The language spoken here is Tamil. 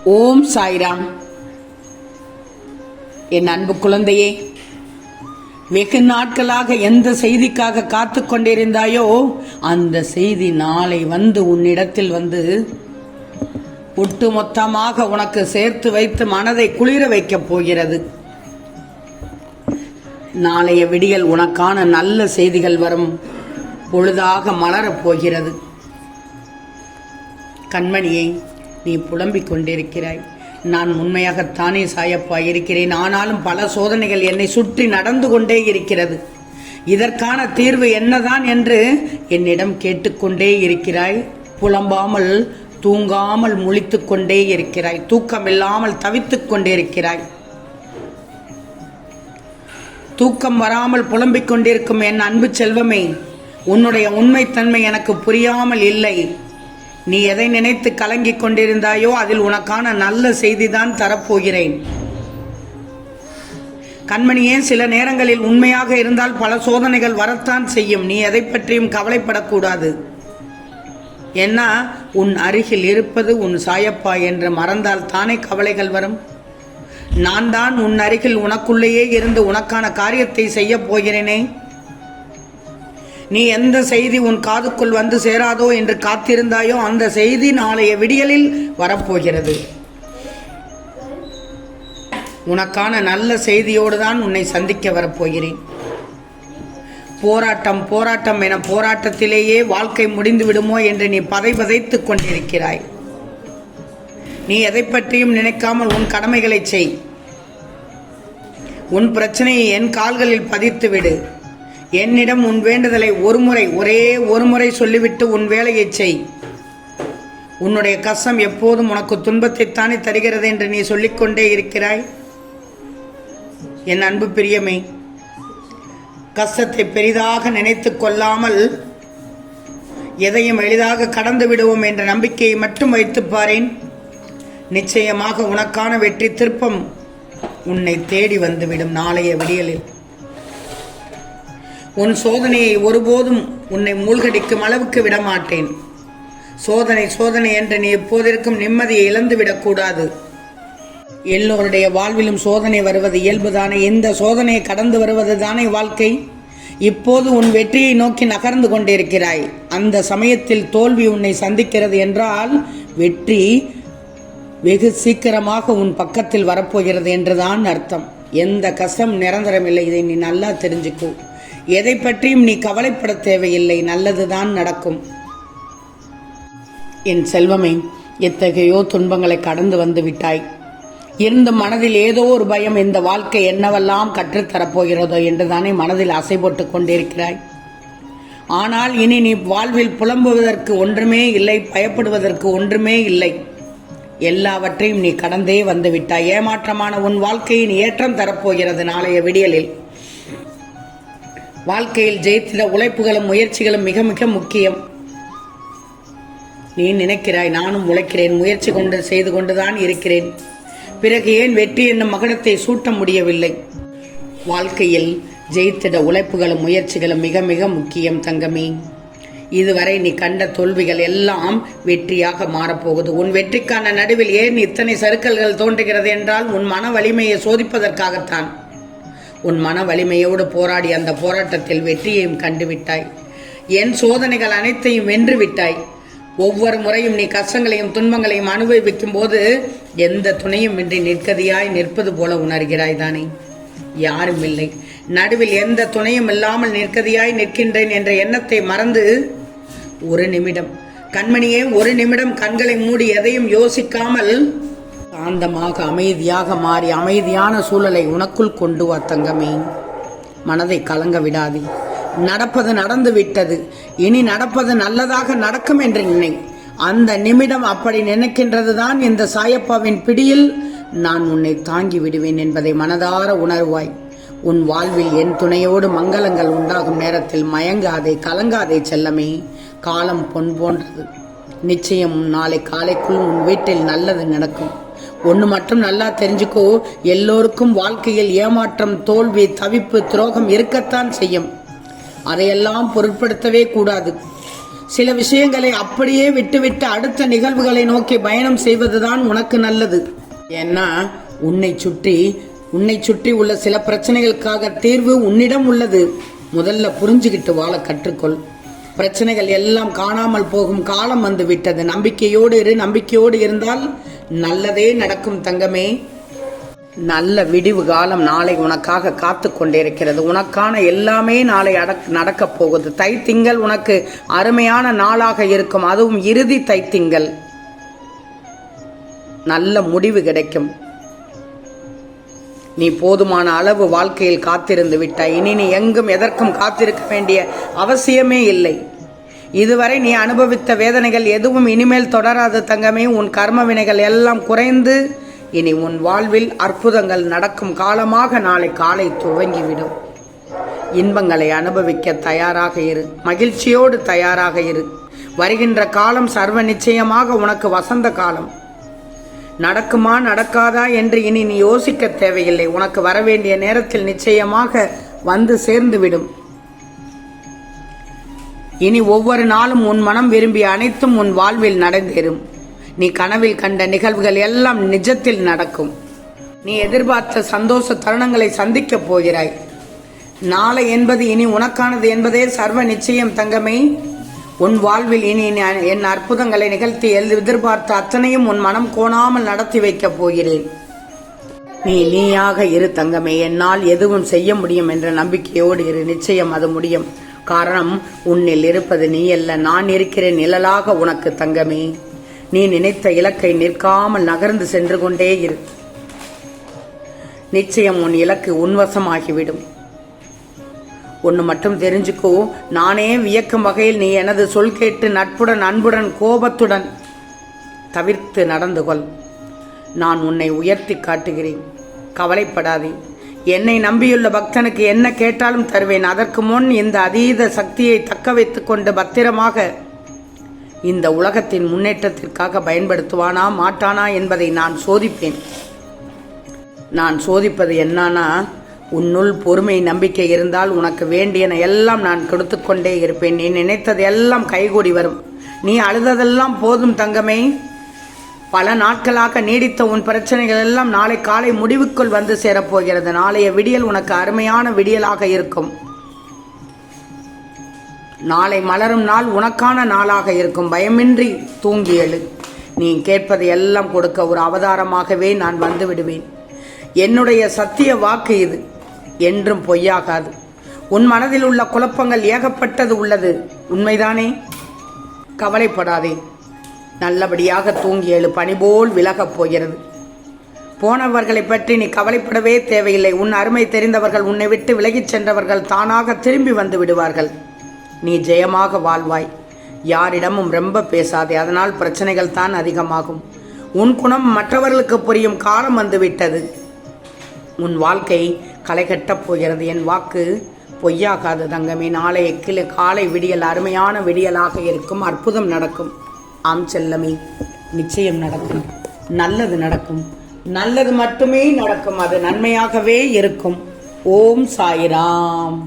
ஓம் சாய்ராம். என் அன்பு குழந்தையே, வெகு நாட்களாக எந்த செய்திக்காக காத்து கொண்டிருந்தாயோ அந்த செய்தி நாளை வந்து உன்னிடத்தில் வந்து ஒட்டுமொத்தமாக உனக்கு சேர்த்து வைத்து மனதை குளிர வைக்கப் போகிறது. நாளைய விடியல் உனக்கான நல்ல செய்திகள் வரும் பொழுதாக மலரப் போகிறது. கண்மணியே, நீ புலம்பிக் கொண்டிருக்கிறாய். நான் உண்மையாகத்தானே சாயப்பா இருக்கிறேன். ஆனாலும் பல சோதனைகள் என்னை சுற்றி நடந்து கொண்டே இருக்கிறது. இதற்கான தீர்வு என்னதான் என்று என்னிடம் கேட்டுக்கொண்டே இருக்கிறாய். புலம்பாமல் தூங்காமல் முழித்துக் கொண்டே இருக்கிறாய். தூக்கமில்லாமல் தவித்துக் கொண்டே இருக்கிறாய். தூக்கம் வராமல் புலம்பிக் கொண்டிருக்கும் என் அன்பு செல்வமே, உன்னுடைய உண்மைத்தன்மை எனக்கு புரியாமல் இல்லை. நீ எதை நினைத்து கலங்கிக் கொண்டிருந்தாயோ அதில் உனக்கான நல்ல செய்திதான் தரப்போகிறேன். கண்மணியே, சில நேரங்களில் உண்மையாக இருந்தால் பல சோதனைகள் வரத்தான் செய்யும். நீ எதை பற்றியும் கவலைப்படக்கூடாது. ஏன்னா உன் அருகில் இருப்பது உன் சாயப்பா என்று மறந்தால் தானே கவலைகள் வரும். நான் தான் உன் அருகில் உனக்குள்ளேயே இருந்து உனக்கான காரியத்தை செய்ய போகிறேனே. நீ எந்த செய்தி உன் காதுக்குள் வந்து சேராதோ என்று காத்திருந்தாயோ அந்த செய்தி நாளைய விடியலில் வரப்போகிறது. உனக்கான நல்ல செய்தியோடு தான் உன்னை சந்திக்க வரப்போகிறேன். போராட்டம் போராட்டம் என போராட்டத்திலேயே வாழ்க்கை முடிந்து விடுமோ என்று நீ பதைத்துக் கொண்டிருக்கிறாய். நீ எதை பற்றியும் நினைக்காமல் உன் கடமைகளை செய். உன் பிரச்சனையை என் கால்களில் பதித்து விடு. என்னிடம் உன் வேண்டுதலை ஒரே ஒரு முறை சொல்லிவிட்டு உன் வேலையை செய். உன்னுடைய கஷ்டம் எப்போதும் உனக்கு துன்பத்தைத்தானே தருகிறது என்று நீ சொல்லிக்கொண்டே இருக்கிறாய். என் அன்பு பிரியமே, கஷ்டத்தை பெரிதாக நினைத்து கொள்ளாமல் எதையும் எளிதாக கடந்து விடுவோம் என்ற நம்பிக்கையை மட்டும் வைத்து பாரேன். நிச்சயமாக உனக்கான வெற்றி திருப்பம் உன்னை தேடி வந்துவிடும் நாளைய விடியலில். உன் சோதனையை ஒருபோதும் உன்னை மூழ்கடிக்கும் அளவுக்கு விடமாட்டேன். சோதனை சோதனை என்று நீ எப்போதிருக்கும் நிம்மதியை இழந்துவிடக்கூடாது. எல்லோருடைய வாழ்விலும் சோதனை வருவது இயல்புதானே. இந்த சோதனையை கடந்து வருவது தானே வாழ்க்கை. இப்போது உன் வெற்றியை நோக்கி நகர்ந்து கொண்டிருக்கிறாய். அந்த சமயத்தில் தோல்வி உன்னை சந்திக்கிறது என்றால் வெற்றி வெகு சீக்கிரமாக உன் பக்கத்தில் வரப்போகிறது என்றுதான் அர்த்தம். எந்த கஷ்டம் நிரந்தரமில்லை, இதை நீ நல்லா தெரிஞ்சுக்கோ. எதை பற்றியும் நீ கவலைப்பட தேவையில்லை, நல்லதுதான் நடக்கும். என் செல்வமே, எத்தகையோ துன்பங்களை கடந்து வந்து விட்டாய். இருந்த மனதில் ஏதோ ஒரு பயம், இந்த வாழ்க்கை என்னவெல்லாம் கற்றுத்தரப்போகிறதோ என்று தானே மனதில் ஆசை போட்டு கொண்டிருக்கிறாய். ஆனால் இனி நீ வாழ்வில் புலம்புவதற்கு ஒன்றுமே இல்லை, பயப்படுவதற்கு ஒன்றுமே இல்லை. எல்லாவற்றையும் நீ கடந்தே வந்து விட்டாய். ஏமாற்றமான உன் வாழ்க்கையின் ஏற்றம் தரப்போகிறது நாளைய விடியலில். வாழ்க்கையில் ஜெயித்திட உழைப்புகளும் முயற்சிகளும் மிக மிக முக்கியம். நீ நினைக்கிறாய் நானும் உழைக்கிறேன், முயற்சி செய்து கொண்டுதான் இருக்கிறேன், பிறகு ஏன் வெற்றி என்னும் மகுடத்தை சூட்ட முடியவில்லை? வாழ்க்கையில் ஜெயித்திட உழைப்புகளும் முயற்சிகளும் மிக மிக முக்கியம் தங்கமே. இதுவரை நீ கண்ட தோல்விகள் எல்லாம் வெற்றியாக மாறப்போகுது. உன் வெற்றிக்கான நடுவில் ஏன் இத்தனை சறுக்கல்கள் தோன்றுகிறது என்றால் உன் மன வலிமையை சோதிப்பதற்காகத்தான். உன் மன வலிமையோடு போராடி அந்த போராட்டத்தில் வெற்றியையும் கண்டுவிட்டாய். என் சோதனைகள் அனைத்தையும் வென்று விட்டாய். ஒவ்வொரு முறையும் நீ கஷ்டங்களையும் துன்பங்களையும் அனுபவிக்கும் போது எந்த துணையும் இன்றி நிற்கதியாய் நிற்பது போல உணர்கிறாய் தானே? யாரும் இல்லை, நடுவில் எந்த துணையும் இல்லாமல் நிற்கதியாய் நிற்கின்றேன் என்ற எண்ணத்தை மறந்து ஒரு நிமிடம் கண்மணியே, ஒரு நிமிடம் கண்களை மூடி எதையும் யோசிக்காமல் சாந்தமாக அமைதியாக மாறி அமைதியான சூழலை உனக்குள் கொண்டு வா தங்கமே. மனதை கலங்க விடாதே. நடப்பது நடந்து விட்டது, இனி நடப்பது நல்லதாக நடக்கும் என்று நினை. அந்த நிமிடம் அப்படி நினைக்கின்றது தான் இந்த சாயப்பாவின் பிடியில் நான் உன்னை தாங்கி விடுவேன் என்பதை மனதார உணர்வாய். உன் வாழ்வில் என் துணையோடு மங்களங்கள் உண்டாகும் நேரத்தில் மயங்காதே, கலங்காதே செல்லமே. காலம் பொன் போன்றது. நிச்சயம் நாளை காலைக்குள் உன் வீட்டில் நல்லது நடக்கும். ஒன்று மட்டும் நல்லா தெரிஞ்சுக்கோ, எல்லோருக்கும் வாழ்க்கையில் ஏமாற்றம், தோல்வி, தவிப்பு, துரோகம் இருக்கத்தான் செய்யும். அதையெல்லாம் பொருட்படுத்தவே கூடாது. சில விஷயங்களை அப்படியே விட்டுவிட்டு அடுத்த நிகழ்வுகளை நோக்கி பயணம் செய்வதுதான் உனக்கு நல்லது. ஏன்னா உன்னை சுற்றி உள்ள சில பிரச்சனைகளுக்காக தீர்வு உன்னிடம் உள்ளது. முதல்ல புரிஞ்சுக்கிட்டு வாழ கற்றுக்கொள். பிரச்சனைகள் எல்லாம் காணாமல் போகும் காலம் வந்து விட்டது. நம்பிக்கையோடு இருந்தால் நல்லதே நடக்கும் தங்கமே. நல்ல விடிவு காலம் நாளை உனக்காக காத்து கொண்டிருக்கிறது. உனக்கான எல்லாமே நாளை நடக்கப் போகுது. தைத்திங்கள் உனக்கு அருமையான நாளாக இருக்கும். அதுவும் இறுதி தைத்திங்கள். நல்ல முடிவு கிடைக்கும். நீ போதுமான அளவு வாழ்க்கையில் காத்திருந்து விட்டாய். இனி நீ எங்கும் எதற்கும் காத்திருக்க வேண்டிய அவசியமே இல்லை. இதுவரை நீ அனுபவித்த வேதனைகள் எதுவும் இனிமேல் தொடராது தங்கமே. உன் கர்ம வினைகள் எல்லாம் குறைந்து இனி உன் வாழ்வில் அற்புதங்கள் நடக்கும் காலமாக நாளை காலை துவங்கிவிடும். இன்பங்களை அனுபவிக்க தயாராக இரு. மகிழ்ச்சியோடு தயாராக இரு. வருகின்ற காலம் சர்வ நிச்சயமாக உனக்கு வசந்த காலம். நடக்குமா நடக்காதா என்று இனி நீ யோசிக்க தேவையில்லை. உனக்கு வரவேண்டிய நேரத்தில் நிச்சயமாக வந்து சேர்ந்துவிடும். இனி ஒவ்வொரு நாளும் உன் மனம் விரும்பிய அனைத்தும் உன் வாழ்வில் நடந்தேறும். நீ கனவில் கண்ட நிகழ்வுகள் எல்லாம் நிஜத்தில் நடக்கும். நீ எதிர்பார்த்த சந்தோஷ தருணங்களை சந்திக்கப் போகிறாய். நாளை என்பது இனி உனக்கானது என்பதே சர்வ நிச்சயம் தங்கமே. உன் வாழ்வில் இனி என் அற்புதங்களை நிகழ்த்தி எதிர்பார்த்த அத்தனையும் உன் மனம் கோணாமல் நடத்தி வைக்கப் போகிறேன். நீயாக இரு தங்கமே. என்னால் எதுவும் செய்ய முடியும் என்ற நம்பிக்கையோடு இரு. நிச்சயம் அது முடியும். காரணம் உன்னில் இருப்பது நீ அல்ல, நான் இருக்கிறேன் நிழலாக உனக்கு தங்கமே. நீ நினைத்த இலக்கை நிற்காமல் நகர்ந்து சென்று கொண்டே இரு. நிச்சயம் உன் இலக்கு உன்வசமாகிவிடும். ஒன்று மட்டும் தெரிஞ்சுக்கோ, நானே வியக்கும் வகையில் நீ எனது சொல் கேட்டு நட்புடன் அன்புடன் கோபத்துடன் தவிர்த்து நடந்து கொள். நான் உன்னை உயர்த்தி காட்டுகிறேன். கவலைப்படாதே. என்னை நம்பியுள்ள பக்தனுக்கு என்ன கேட்டாலும் தருவேன். அதற்கு முன் இந்த அதீத சக்தியை தக்க வைத்துக் கொண்டு பத்திரமாக இந்த உலகத்தின் முன்னேற்றத்திற்காக பயன்படுத்துவானா மாட்டானா என்பதை நான் சோதிப்பேன். நான் சோதிப்பது என்னன்னா, உன்னுள் பொறுமை நம்பிக்கை இருந்தால் உனக்கு வேண்டியன எல்லாம் நான் கொடுத்து கொண்டே இருப்பேன். நீ நினைத்தது எல்லாம் கைகூடி வரும். நீ அழுததெல்லாம் போதும் தங்கமே. பல நாட்களாக நீடித்த உன் பிரச்சனைகள் எல்லாம் நாளை காலை முடிவுக்குள் வந்து சேரப்போகிறது. நாளைய விடியல் உனக்கு அருமையான விடியலாக இருக்கும். நாளை மலரும் நாள் உனக்கான நாளாக இருக்கும். பயமின்றி தூங்கி எழு. நீ கேட்பதை எல்லாம் கொடுக்க ஒரு அவதாரமாகவே நான் வந்து விடுவேன். என்னுடைய சத்திய வாக்கு இது என்றும் பொய்யாகாது. உன் மனதில் உள்ள குழப்பங்கள் ஏகப்பட்டது உள்ளது, உண்மைதானே? கவலைப்படாதே. நல்லபடியாக தூங்கி எழு. பனிபோல் விலகப் போகிறது. போனவர்களை பற்றி நீ கவலைப்படவே தேவையில்லை. உன் அருமை தெரிந்தவர்கள், உன்னை விட்டு விலகிச் சென்றவர்கள் தானாக திரும்பி வந்து விடுவார்கள். நீ ஜெயமாக வாழ்வாய். யாரிடமும் ரொம்ப பேசாதே, அதனால் பிரச்சனைகள் தான் அதிகமாகும். உன் குணம் மற்றவர்களுக்கு புரியும் காலம் வந்துவிட்டது. உன் வாழ்க்கை களை கட்டப் போகிறது. என் வாக்கு பொய்யாகாது தங்கமே. நாளைய காலை விடியல் அருமையான விடியலாக இருக்கும். அற்புதம் நடக்கும். ஆம் செல்லமே, நிச்சயம் நடக்கும். நல்லது நடக்கும். நல்லது மட்டுமே நடக்கும். அது நன்மையாகவே இருக்கும். ஓம் சாய்ராம்.